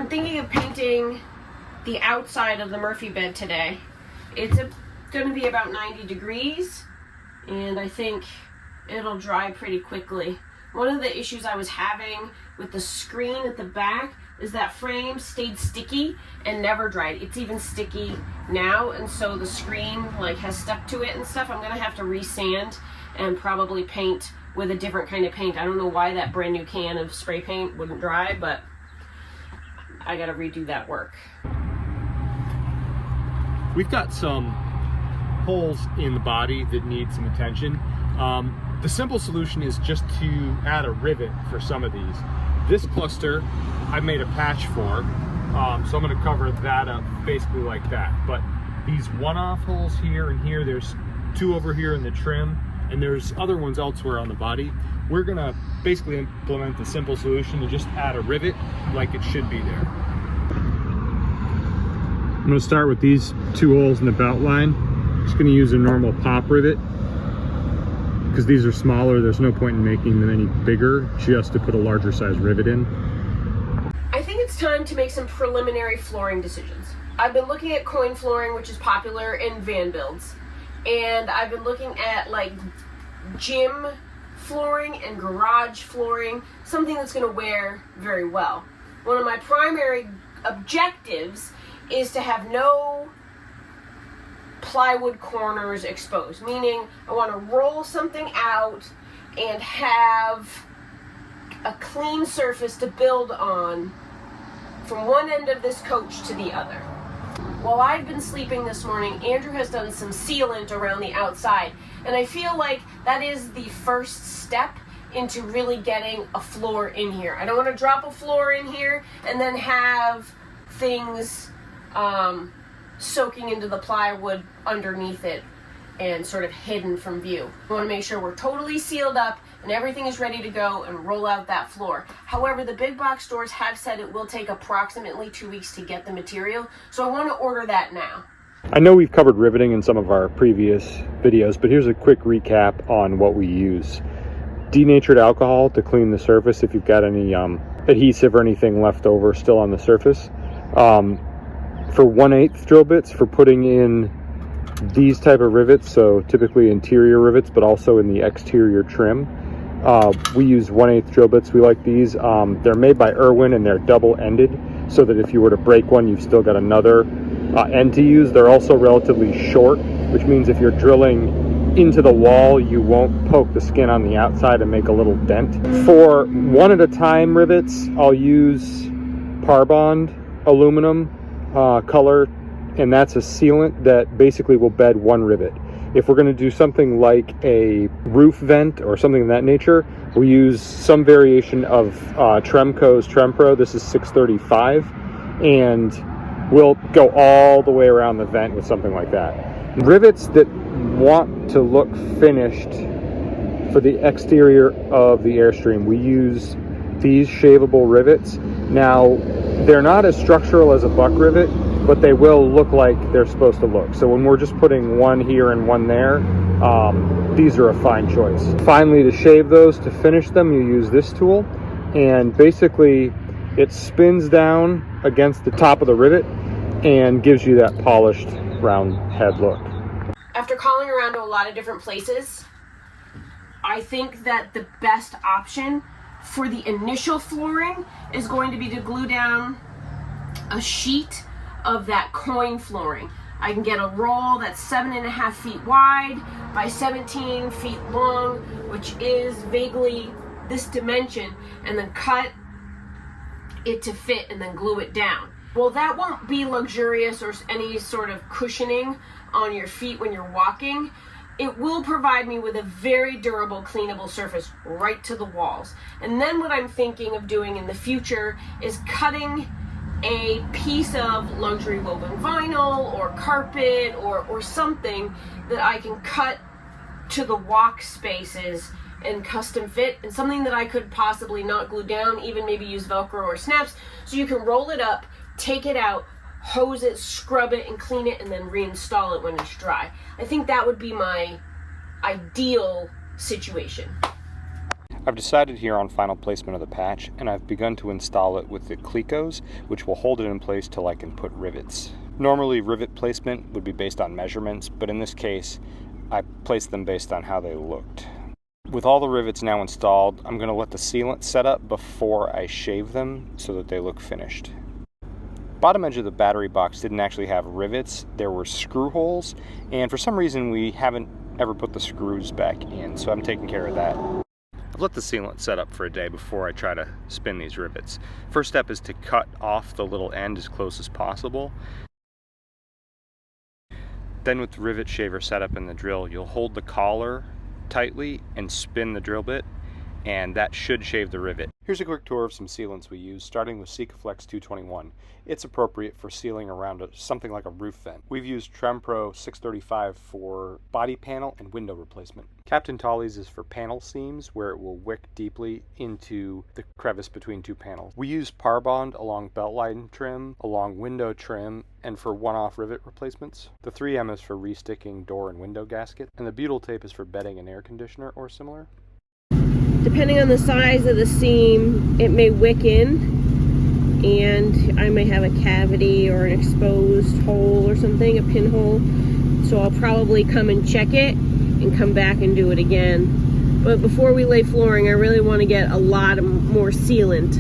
thinking of painting the outside of the Murphy bed today. It's going to be about 90 degrees, and I think it'll dry pretty quickly. One of the issues I was having with the screen at the back is that frame stayed sticky and never dried. It's even sticky now, and so the screen like has stuck to it and stuff. I'm gonna have to resand and probably paint with a different kind of paint. I don't know why that brand new can of spray paint wouldn't dry, but I gotta redo that work. We've got some holes in the body that need some attention. The simple solution is just to add a rivet for some of these. This cluster I made a patch for, so I'm going to cover that up basically like that. But these one-off holes here and here, there's two over here in the trim, and there's other ones elsewhere on the body. We're going to basically implement the simple solution to just add a rivet like it should be there. I'm going to start with these two holes in the belt line. Just going to use a normal pop rivet. Because these are smaller, there's no point in making them any bigger, just to put a larger size rivet in. I think it's time to make some preliminary flooring decisions. I've been looking at coin flooring, which is popular in van builds, and I've been looking at like gym flooring and garage flooring, something that's going to wear very well. One of my primary objectives is to have no plywood corners exposed, meaning I want to roll something out and have a clean surface to build on from one end of this coach to the other. While I've been sleeping this morning, Andrew has done some sealant around the outside, and I feel like that is the first step into really getting a floor in here. I don't want to drop a floor in here and then have things soaking into the plywood underneath it and sort of hidden from view. I want to make sure we're totally sealed up and everything is ready to go and roll out that floor. However, the big box stores have said it will take approximately 2 weeks to get the material, so I want to order that now. I know we've covered riveting in some of our previous videos, but here's a quick recap on what we use. Denatured alcohol to clean the surface if you've got any adhesive or anything left over still on the surface. For 1/8 drill bits for putting in these type of rivets, so typically interior rivets but also in the exterior trim, we use 1/8 drill bits. We like these. They're made by Irwin and they're double-ended, so that if you were to break one you've still got another end to use. They're also relatively short, which means if you're drilling into the wall you won't poke the skin on the outside and make a little dent. For one at a time rivets I'll use Parbond aluminum color, and that's a sealant that basically will bed one rivet. If we're going to do something like a roof vent or something of that nature, we use some variation of Tremco's Trempro. This is 635, and we'll go all the way around the vent with something like that. Rivets that want to look finished for the exterior of the Airstream, we use these shavable rivets. Now, they're not as structural as a buck rivet, but they will look like they're supposed to look. So when we're just putting one here and one there, these are a fine choice. Finally, to shave those, to finish them, you use this tool, and basically it spins down against the top of the rivet and gives you that polished round head look. After calling around to a lot of different places, I think that the best option for the initial flooring is going to be to glue down a sheet of that coin flooring. I can get a roll that's 7.5 feet wide by 17 feet long, which is vaguely this dimension, and then cut it to fit and then glue it down. Well, that won't be luxurious or any sort of cushioning on your feet when you're walking. It will provide me with a very durable, cleanable surface right to the walls. And then what I'm thinking of doing in the future is cutting a piece of luxury woven vinyl or carpet or something that I can cut to the walk spaces and custom fit, and something that I could possibly not glue down, even maybe use Velcro or snaps, so you can roll it up, take it out, hose it, scrub it, and clean it, and then reinstall it when it's dry. I think that would be my ideal situation. I've decided here on final placement of the patch, and I've begun to install it with the clecos, which will hold it in place till I can put rivets. Normally rivet placement would be based on measurements, but in this case I placed them based on how they looked. With all the rivets now installed, I'm going to let the sealant set up before I shave them so that they look finished. Bottom edge of the battery box didn't actually have rivets, there were screw holes, and for some reason we haven't ever put the screws back in, so I'm taking care of that. I've let the sealant set up for a day before I try to spin these rivets. First step is to cut off the little end as close as possible. Then with the rivet shaver set up in the drill, you'll hold the collar tightly and spin the drill bit, and that should shave the rivet. Here's a quick tour of some sealants we use, starting with Sikaflex 221. It's appropriate for sealing around something like a roof vent. We've used Trempro 635 for body panel and window replacement. Captain Tolly's is for panel seams, where it will wick deeply into the crevice between two panels. We use Parbond along beltline trim, along window trim, and for one-off rivet replacements. The 3M is for resticking door and window gasket, and the butyl tape is for bedding an air conditioner or similar. Depending on the size of the seam, it may wick in, and I may have a cavity or an exposed hole or something, a pinhole. So I'll probably come and check it and come back and do it again. But before we lay flooring, I really want to get a lot more sealant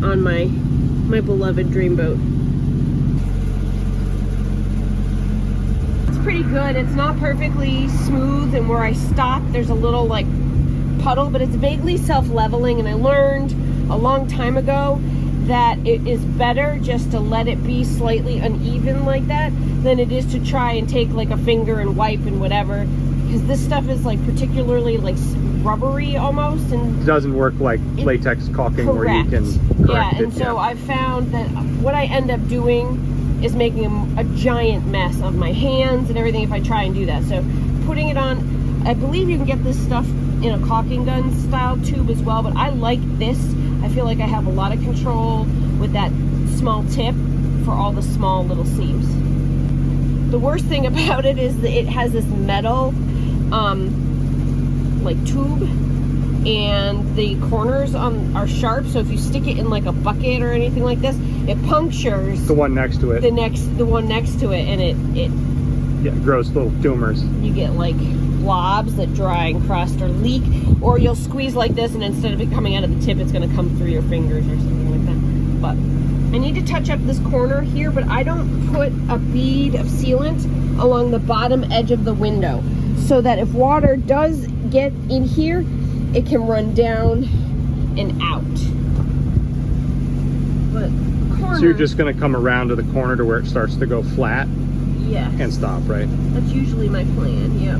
on my beloved Dreamboat. It's pretty good. It's not perfectly smooth, and where I stop, there's a little like puddle, but it's vaguely self-leveling, and I learned a long time ago that it is better just to let it be slightly uneven like that than it is to try and take like a finger and wipe and whatever, because this stuff is like particularly like rubbery almost, and it doesn't work like latex caulking. Correct. Where you can correct and it. So I've found that what I end up doing is making a giant mess of my hands and everything if I try and do that. So putting it on, I believe you can get this stuff in a caulking gun style tube as well, but I like this. I feel like I have a lot of control with that small tip for all the small little seams. The worst thing about it is that it has this metal like tube, and the corners are sharp, so if you stick it in like a bucket or anything like this, it punctures the one next to it. The one next to it, and it grows little tumors. You get like blobs that dry and crust or leak, or you'll squeeze like this, and instead of it coming out of the tip, it's going to come through your fingers or something like that. But I need to touch up this corner here, but I don't put a bead of sealant along the bottom edge of the window, so that if water does get in here, it can run down and out. But corner, so you're just going to come around to the corner to where it starts to go flat? Yes. And stop, right? That's usually my plan, yeah.